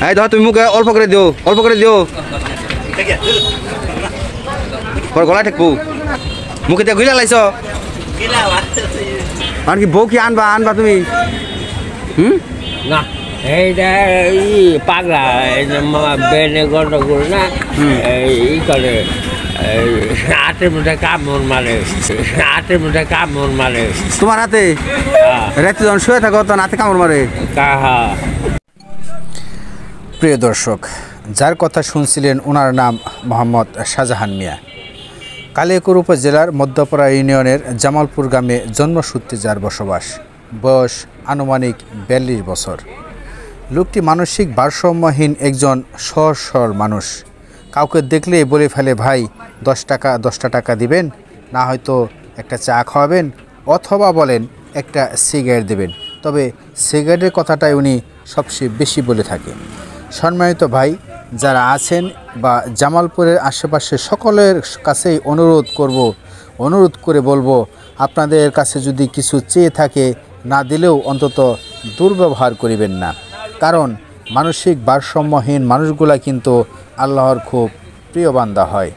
এই ধর তুমি মুখে অল্প করে দিও, অল্প করে দিও, পর গলা ঠেকবো। মুখে দিয়ে গুলা লাইছ আর কি বউ কি আনবা আনবা তুমি? না এইটা পাগলা বেনে গন্ডগোল না ই করে হাতের মধ্যে কামড় মারে, হাতের মধ্যে কামড় মারে। তোমার হাতে রাতে যখন শুয়ে থাকো তখন হাতে কামড় মারে? প্রিয় দর্শক, যার কথা শুনছিলেন ওনার নাম মোহাম্মদ শাহজাহান মিয়া। কালিয়াকৈর উপজেলার মধ্যপাড়া ইউনিয়নের জামালপুর গ্রামে জন্মসূত্রে যার বসবাস, বয়স আনুমানিক 42 বছর। লোকটি মানসিক ভারসাম্যহীন একজন সহজ সরল মানুষ। কাউকে দেখলেই বলে ফেলে, ভাই 10টা টাকা দিবেন, না হয়তো একটা চা খাওয়াবেন, অথবা বলেন একটা সিগারেট দেবেন। তবে সিগারেটের কথাটাই উনি সবচেয়ে বেশি বলে থাকে। সম্মানিত ভাই যারা আছেন বা জামালপুরের আশেপাশে সকলের কাছেই অনুরোধ করে বলবো, আপনাদের কাছে যদি কিছু চেয়ে থাকে, না দিলেও অন্তত দুর্ব্যবহার করিবেন না। কারণ মানসিক ভারসাম্যহীন মানুষগুলা কিন্তু আল্লাহর খুব প্রিয় বান্দা হয়।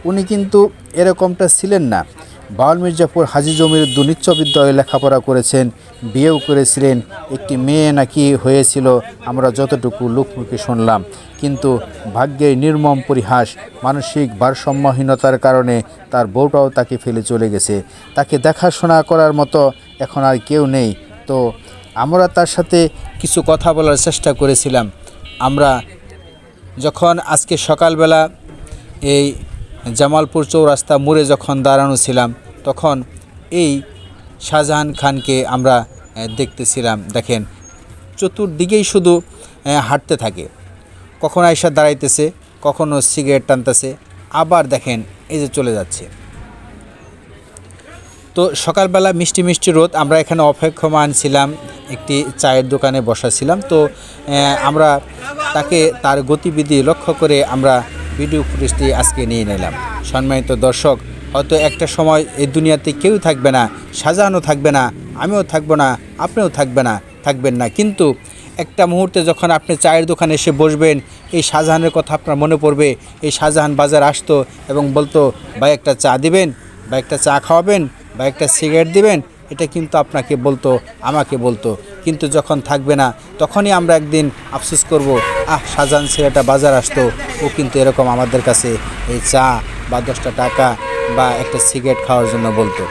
উনি কিন্তু এরকমটা ছিলেন না। বাউল মির্জাপুর হাজী জমিরুদ্দিন উচ্চ বিদ্যালয়ে লেখাপড়া করেছেন, বিয়েও করেছিলেন, একটি মেয়ে নাকি হয়েছিল আমরা যতটুকু লোকমুখে শুনলাম। কিন্তু ভাগ্যের নির্মম পরিহাস, মানসিক ভারসাম্যহীনতার কারণে তার বউটাও তাকে ফেলে চলে গেছে। তাকে দেখাশোনা করার মতো এখন আর কেউ নেই। তো আমরা তার সাথে কিছু কথা বলার চেষ্টা করেছিলাম। আমরা যখন আজকে সকালবেলা এই জামালপুর চৌরাস্তা মোড়ে যখন দাঁড়ানো ছিলাম, তখন এই শাহজাহান খানকে আমরা দেখতেছিলাম। দেখেন চতুর্দিকেই শুধু হাঁটতে থাকে, কখনো আইসা দাঁড়াইতেছে, কখনো সিগারেট টানতেছে, আবার দেখেন এই যে চলে যাচ্ছে। তো সকালবেলা মিষ্টি মিষ্টি রোদ, আমরা এখানে অপেক্ষমান ছিলাম, একটি চায়ের দোকানে বসা ছিলাম। তো আমরা তাকে তার গতিবিধি লক্ষ্য করে আমরা ভিডিও ফুটেজটি আজকে নিয়ে নিলাম। সম্মানিত দর্শক, হয়তো একটা সময় এই দুনিয়াতে কেউ থাকবে না, শাহজাহানও থাকবে না, আমিও থাকবো না, আপনিও থাকবেন না, কিন্তু একটা মুহূর্তে যখন আপনি চায়ের দোকানে এসে বসবেন, এই শাহজাহানের কথা আপনার মনে পড়বে। এই শাহজাহান বাজার আসতো এবং বলতো, ভাই একটা চা দিবেন, বা একটা চা খাওয়াবেন, বা একটা সিগারেট দিবেন। এটা কিন্তু আপনাকে বলতো, আমাকে বলতো। কিন্তু যখন থাকবে না, তখনই আমরা একদিন আফসোস করব, শাহজাহান ছেলেটা বাজার আসতো, ও কিন্তু এরকম আমাদের কাছে এই চা বা 10টা টাকা বা একটা সিগারেট খাওয়ার জন্য বলতো।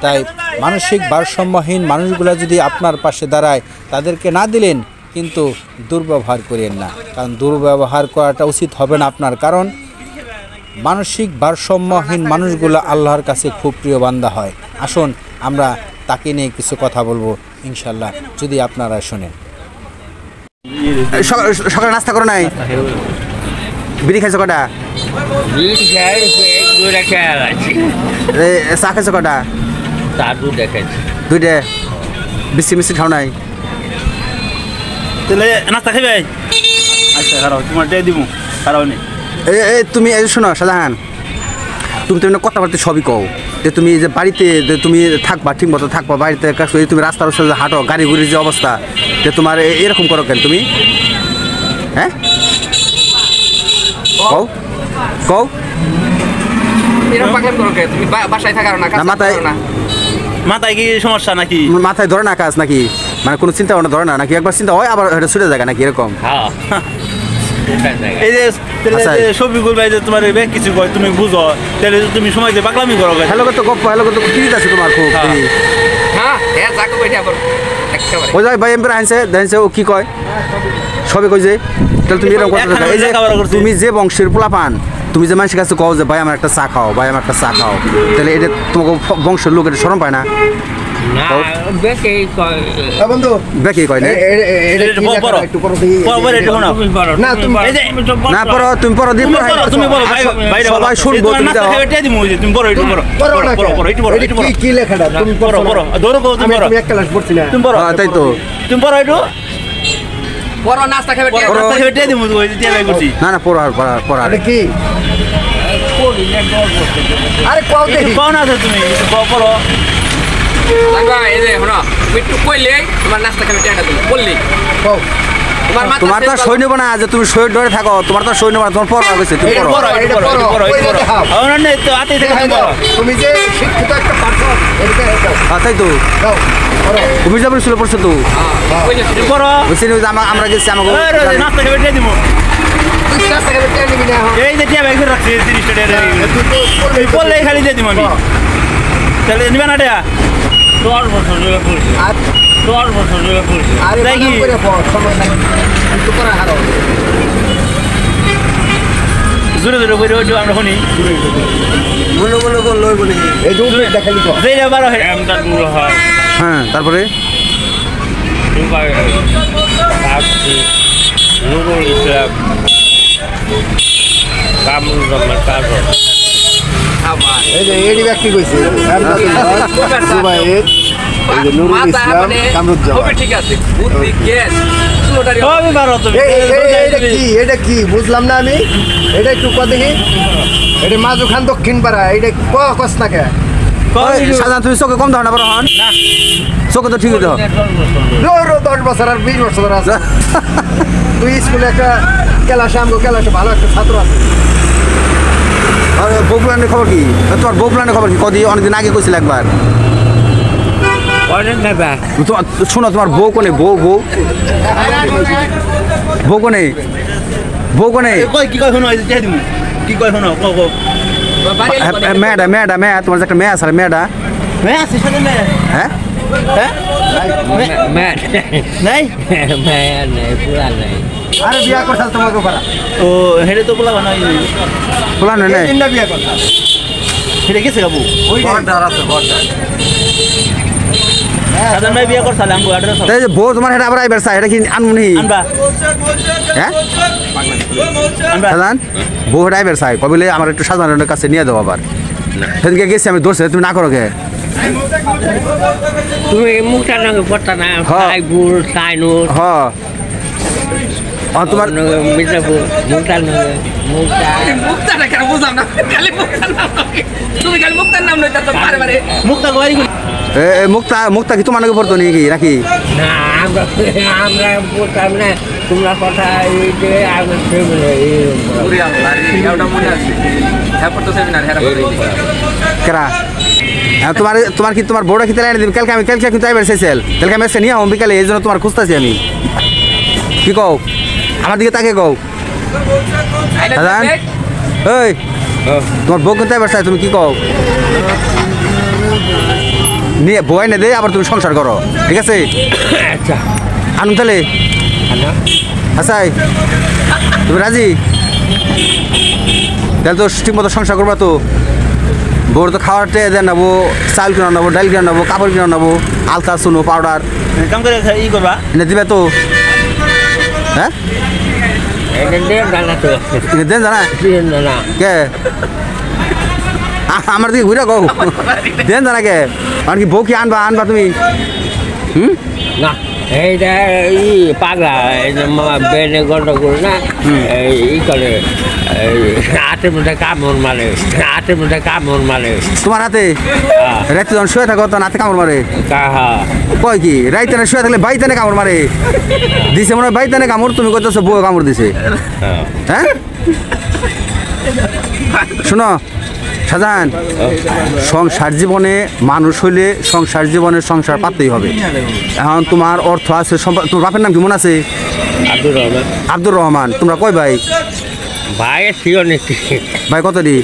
তাই মানসিক ভারসাম্যহীন মানুষগুলো যদি আপনার পাশে দাঁড়ায়, তাদেরকে না দিলেন কিন্তু দুর্ব্যবহার করেন না, কারণ দুর্ব্যবহার করাটা উচিত হবে না আপনার। কারণ মানসিক ভারসাম্যহীন মানুষগুলো আল্লাহর কাছে খুব প্রিয় বান্দা হয়। আসুন আমরা তাকে নিয়ে কিছু কথা বলবো ইনশাল্লাহ, যদি আপনারা শোনেন। সকালে নাস্তা করো নাই? বিড়ি খাইছো কটা? চা খাইছো কটা? দুইটা। বেশি মিষ্টি খাও নাই? নাস্তা খাইবে? আচ্ছা খারাপ, তোমার দিয়ে দিব খারাপ নেই। তুমি শোনো শাহজাহান, তুমি তো কথাবার্তা সবই কও যে তুমি যে বাড়িতে যে তুমি থাকবা, ঠিক মতো থাকবা, বাড়িতে তুমি রাস্তার রাস্তায় হাঁটো, গাড়ি ঘুরির যে অবস্থা, যে তোমার এরকম করো কেন তুমি? হ্যাঁ কও কও, মাথায় কি সমস্যা নাকি? মাথায় ধরে না কাজ নাকি? মানে কোনো চিন্তা ভাবনা ধরে না নাকি? একবার চিন্তা হয় আবার এটা ছুটে যায় নাকি এরকম? এই যে শফিকুল ভাই যে তোমার কিছু কয়, তুমি বুঝো, তাহলে তুমি সময় দিয়ে পাগলামি করো। হ্যালো তো গপ্প, হ্যালো তো কি আছে তোমার খুব? ওই যাই ভাই এমপি আনছে ও কি কয় সবে কই যে, তাহলে তুমি এরকম কথা, এই যে তুমি যে বংশের পোলাপান, তুমি যে মানুষের কাছে কও যে ভাই আমার একটা চা খাও, ভাই আমার একটা চা খাও, তাহলে এটা তোমাকে বংশের লোক এটা শরম পায় না? বেকি কয় না? না পড়ো, তুমি পড়ো দিয়ে সবাই শুনবো। তাই তো তুমি পড়ো একটু, না না পড়ো পড়া কি আরে পাও না তুমি পড়ো। লাগবা এই যে হনো একটু কইলে তোমার নাস্তা খাবে টাকা দিই বললি তোমার তো সই নেবো না যে তুমি সইয়ের ডরে থাকো তোমার তো সই নেবো না তোমার পড়া হয়েছে তুমি তুমি যে শিক্ষিত একটা পার্সন তাই তো তুমি যাবো স্কুলে পড়ছো তো বুঝছি আমরা গেছি আমাকে নাস্তা খাবে দিয়ে দিব নাস্তা খাবে টাকা দিবি না এই যে টিয়া ব্যাগ রাখছি 30 টাকা তুই বললে খালি দিয়ে দিব আমি তাহলে নিবা না টাকা 10 বছর ধরে পড়ছি 10 বছর ধরে পড়ছি আরে দেখি। বাদাম করে পড় সমস্যা নেই একটু করে হারো জোরে জোরে বইরে ওই আমরা শুনি এই দুধ দেখালি তো যেই বারো এমটা দূর হয় হ্যাঁ তারপরে দুবাই তাপসি নুরুল ইসলাম কামরুজ্জামান কাজল এই যে এডি ব্যক্তি কইছে জুবাইর এই যে নুরুল ইসলাম কামরুজ্জামান ঠিক আছে বুদ্ধি গ্যাস পুরোটারই সবই বারো তুমি এটা কি বুঝলাম না আমি এটা একটু কত দেখি এটা মাজু খান দক্ষিণ পাড়া এটা কস না কে সাধারণ তুমি চোখে কম দাও না বড় হন চোখে তো ঠিকই দাও 10 বছর আর 20 বছর ধরে আছে তুই স্কুলে একটা ক্লাসে আমগো ক্লাসে ভালো একটা ছাত্র আছে আর বউপ্লানের খবর কি তোমার বউপ্লানের খবর কি কদি অনেকদিন আগে কইছিল একবার অনেক নেবা শোনো তোমার বউ কোনে বউ কোনে বউ কোনে কি কয় শুনো দিয়ে দিব কি কয় শুনো মেয়েটা তোমার যে একটা মেয়ে আছে মেয়েটা হ্যাঁ আছে সাথে মেয়ে হ্যাঁ ম্যাট নাই ম্যাট নেই পুরা নেই আরে বিয়া করছাল তোমাকে পারা ও হেডে তো বলা বানাই পোলা নয় নাই তিনটা বিয়া করছাল হেডে গেছে বাবু ওই সাধারণ ভাই বিয়ে করছাল আমগো অ্যাড্রেস তাই যে বউ তোমার হেটা আবার আইবার চাই এটা কি আনমনি আনবা হ্যাঁ আনবা সাজান বউ হেটা আইবার চাই কবিলে আমার একটু সাজানের কাছে নিয়ে দাও আবার সেদিনকে গেছি আমি দোষে তুমি না করো কে তুমি মুখটা নাকি পড়তা না সাইবুল সাইনুর হ তোমার মির্জাপুর মুখটা নাকি মুখটা মুক্তাটা কেন বুঝলাম না খালি মুক্তার নাম তুমি খালি মুক্তার নাম লইতা তো বারে বারে মুখটা গোয়ারি মুক্তা কি তোমার নাকি পড়তো নাকি নাকি না আমরা বলতাম না তোমরা কথা এই যে আমি কেরা তোমার কি তোমার বড় খেতে এনে দিবি কালকে কিন্তু আইবার চাইছিল কালকে আমি এসে নিয়ে আম বিকালে এই জন্য তোমার খুঁজতেছি আমি কি কও আমার দিকে তাকে কও সাজান ওই তোমার বউ কিন্তু আইবার চাই তুমি কি কও নিয়ে বই না দে আবার তুমি সংসার করো ঠিক আছে আচ্ছা আনুন তাহলে হাসাই তুমি রাজি তাহলে তো ঠিক মতো সংসার করবা তো বউর তো খাওয়ার টেয়ে দেন নেবো চাল কিনে নেবো ডাল কিনে নেবো কাপড় কিনে নেবো আলতা শুনো পাউডার কাম করে করবা এনে দিবে তো হ্যাঁ এটা দিয়ে জানা তো এনে দেন জানা না কে আমার দিকে ঘুরে কও দেন জানা কে আর কি বউ কি আনবা তুমি না এইটা ই পাগলা এই যে বেনে গন্ডগোল না ই করে হাতের মধ্যে কামড় মারে তোমার হাতে রাতে যখন শুয়ে থাকো তখন হাতে কামড় মারে কাহা কয় কি রাইতে না শুয়ে থাকলে বাইতে না কামড় মারে দিছে মনে হয় বাইতে না কামড় তুমি কইতেছো বউ কামড় দিছে হ্যাঁ শোনো শাহজাহান সংসার জীবনে মানুষ হইলে সংসার জীবনে সংসার পাততেই হবে এখন তোমার অর্থ আছে তোমার বাপের নাম কি মনে আছে আব্দুর রহমান তোমরা কয় ভাই ভাইয়ের ছিল নাকি ভাই কত দি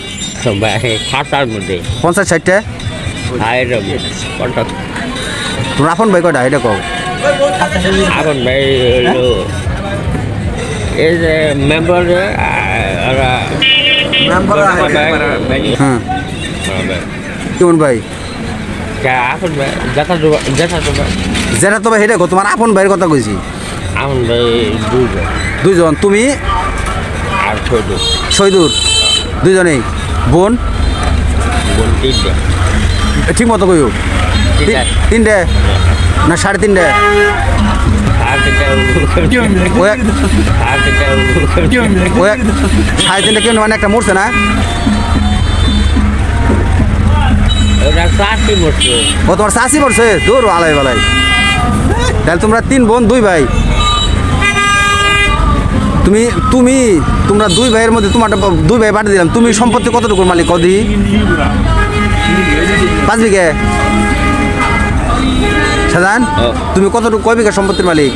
ভাই খাতার মধ্যে 50-60টা ভাইয়ের কত তোমরা আপন ভাই কয়টা এটা কও এখন ভাই হলো এই যে মেম্বার হ্যাঁ কেমন ভাই এখন ভাই দেখা তো ভাই যেটা তো ভাই এটা কো তোমার আপন ভাইয়ের কথা কইছি এখন ভাই দুইজন তুমি আর ছোট শহীদুর দুইজনেই বোন তিনটে ঠিক মতো কইও তিনটে না 3.5 ওই 3.5 কেন মানে একটা মরছে না ওটা চাষি মরছে। ও তোমার চাষি পড়ছে দূর আলাই বালাই। তাহলে তোমরা 3 বোন 2 ভাই। তোমরা 2 ভাইয়ের মধ্যে তোমার 2 ভাই পাঠিয়ে দিলাম। তুমি সম্পত্তি কতটুকুর মালিক কদি? 5 বিঘা। শাহজাহান তুমি কতটুকু কয় বিঘা সম্পত্তির মালিক?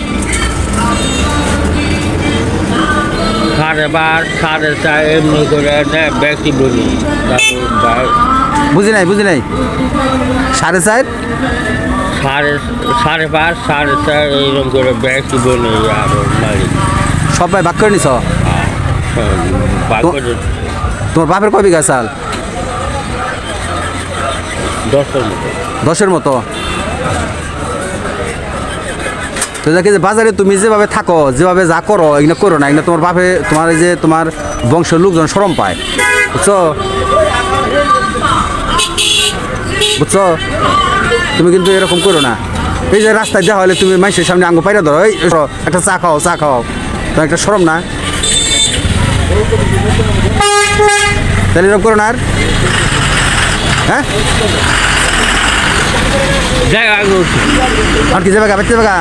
5.5 4.5 এমনি করে ব্যক্তি বলি। বুঝি নাই 4.5 5.5 4.5 এইরকম করে ব্যক্তি বলি আর মালিক সব ভাই ভাগ করে নিছ? তোমার বাপের কয় বিঘা চাল? 10-এর মতো। তো দেখি যে বাজারে তুমি যেভাবে থাকো, যেভাবে যা করো, এগুলো করো না। এগুলো তোমার বাপে, তোমার এই যে তোমার বংশের লোকজন শরম পায়, বুঝছো? তুমি কিন্তু এরকম করো না। এই যে রাস্তায় দেওয়া হলে তুমি মানুষের সামনে আঙ্গু পাইরা ধরো, এই একটা চা খাও তো একটা শরম না? তাহলে এরকম করো না আর। হ্যাঁ আর কি যাবে গা বেঁচে যাবে গা?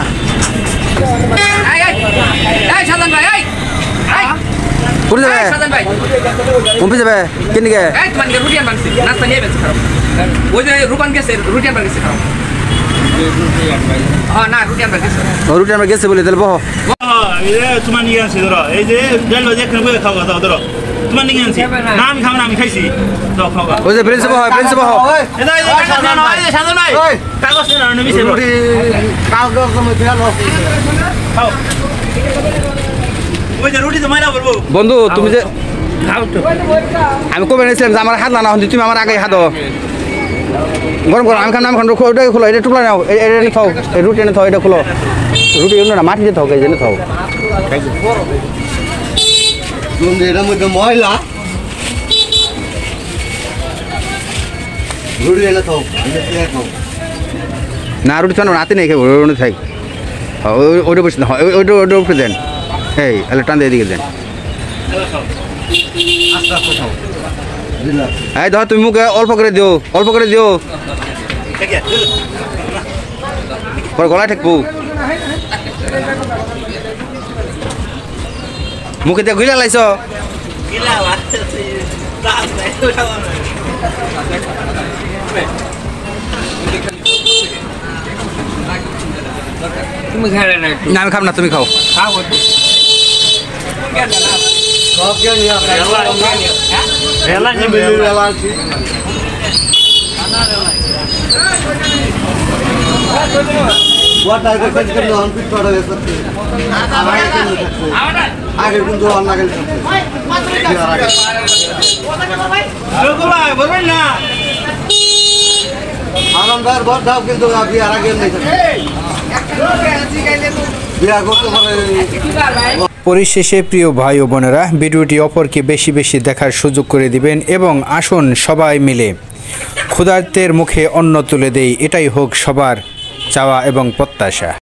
শাহজাহান ভাই, কোন যাবে? শাহজাহান ভাই, কমপি যাবে কেন গে? তোমার রুটি আনবানছি, নাস্তা নিয়ে বেঁচে খাও। ওই যে রূপান গেছে, রুটি আনবার গেছে খাও। হ্যাঁ না, রুটি আনবার গেছে। রুটি আমরা গেছে বলে তাহলে বহ। তোমার নিয়ে আনছি ধরো, এই যে ডাল এখানে বয়ে খাওয়া দাও ধরো, তোমার নিয়ে আনছি না, আমি খাবো না, আমি খাইছি দাও খাওয়া। ওই যে প্রিন্সিপাল হয় কাগজ না বিষয় খাও। ওই যে রুটি তো মাইরা বলবো বন্ধু, তুমি যে খাও তো। আমি কবে নিয়েছিলাম যে আমার হাত না হচ্ছে, তুমি আমার আগে হাত গরম করো। আমি খান ওটাকে খোলো, এটা টুকলা নাও, এটা এনে খাও, এই রুটি এনে খাও, এটা খোলো। রুটি এনে না, মাটিতে থাও, এই জন্য খাও। এটার মধ্যে ময়লা রুটি এনে খাও, না রুটি তো রাতে নেই খাবো, ওটা থাক। ওইটা বসে ওইটা উপরে দেন, এই তাহলে টান দিয়ে এদিকে দেন। এই ধর তুমি মুখে অল্প করে দিও, পরে গলায় ঠেকবো। মুখে দিয়ে গুলা লাইছ। তুমি খেলে না একটু? না আমি খাব না, তুমি খাও। খাও সব জ্ঞান আগে কিন্তু বলবেন না আনন্দার বর দাও, কিন্তু বিয়ার আগে নেই, বিয়া করতে পারে। পরিশেষে প্রিয় ভাই ও বোনেরা, ভিডিওটি অপরকে বেশি বেশি দেখার সুযোগ করে দিবেন এবং আসুন সবাই মিলে ক্ষুধার্তের মুখে অন্ন তুলে দেই, এটাই হোক সবার চাওয়া এবং প্রত্যাশা।